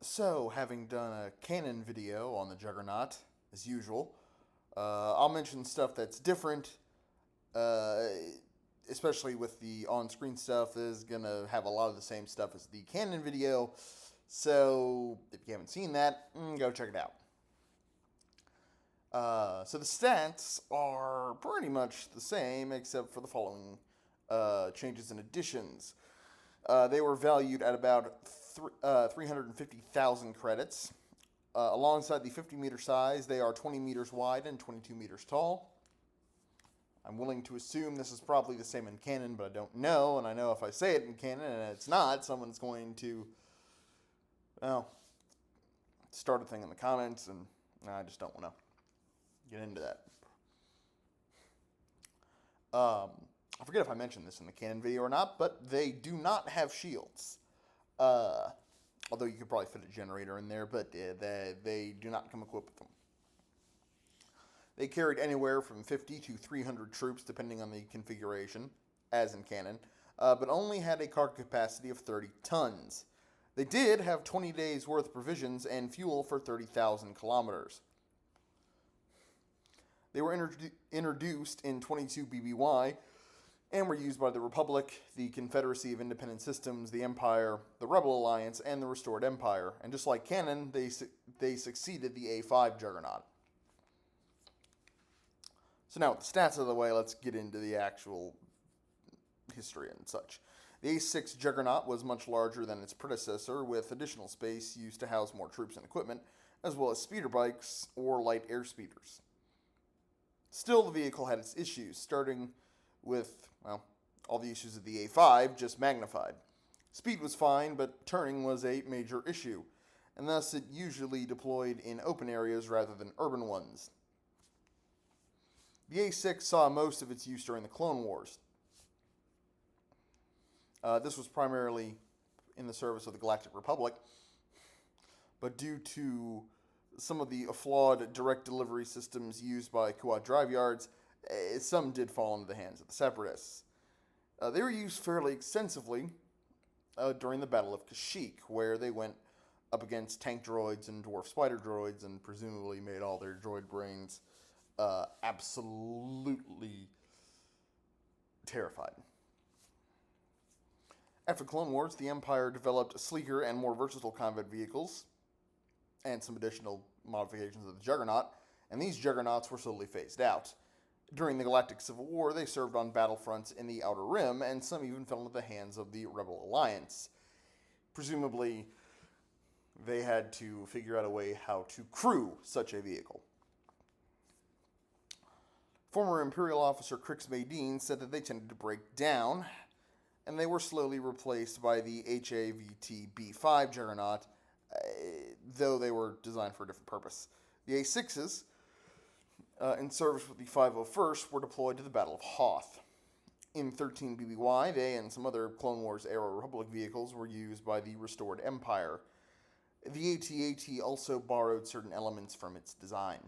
So, having done a canon video on the Juggernaut, as usual, I'll mention stuff that's different, uh, especially with the on-screen stuff that is going to have a lot of the same stuff as the canon video. So, if you haven't seen that, go check it out. So the stats are pretty much the same, except for the following changes and additions. They were valued at about 350,000 credits. Alongside the 50-meter size, they are 20 meters wide and 22 meters tall. I'm willing to assume this is probably the same in canon, but I don't know, and I know if I say it in canon and it's not, someone's going to, well, start a thing in the comments, and I just don't want to get into that. I forget if I mentioned this in the canon video or not, but they do not have shields. Although you could probably fit a generator in there, but they do not come equipped with them. They carried anywhere from 50 to 300 troops, depending on the configuration, as in canon, but only had a cargo capacity of 30 tons. They did have 20 days' worth of provisions and fuel for 30,000 kilometers. They were introduced in 22 BBY and were used by the Republic, the Confederacy of Independent Systems, the Empire, the Rebel Alliance, and the Restored Empire. And just like canon, they succeeded the A5 Juggernaut. So now with the stats out of the way, let's get into the actual history and such. The A6 Juggernaut was much larger than its predecessor, with additional space used to house more troops and equipment, as well as speeder bikes or light air speeders. Still, the vehicle had its issues, starting with, well, all the issues of the A5 just magnified. Speed was fine, but turning was a major issue, and thus it usually deployed in open areas rather than urban ones. The A6 saw most of its use during the Clone Wars. This was primarily in the service of the Galactic Republic, but due to some of the flawed direct delivery systems used by quad drive yards, some did fall into the hands of the Separatists. They were used fairly extensively during the Battle of Kashyyyk, where they went up against tank droids and dwarf spider droids and presumably made all their droid brains absolutely terrified. After Clone Wars, the Empire developed sleeker and more versatile combat vehicles and some additional modifications of the Juggernaut, and these Juggernauts were slowly phased out. During the Galactic Civil War, they served on battlefronts in the Outer Rim, and some even fell into the hands of the Rebel Alliance. Presumably, they had to figure out a way how to crew such a vehicle. Former Imperial officer Crix Madine said that they tended to break down, and they were slowly replaced by the HAVT B5 Juggernaut, though they were designed for a different purpose. The A6s, in service with the 501st, were deployed to the Battle of Hoth. In 13 BBY, they and some other Clone Wars-era Republic vehicles were used by the Restored Empire. The AT-AT also borrowed certain elements from its design.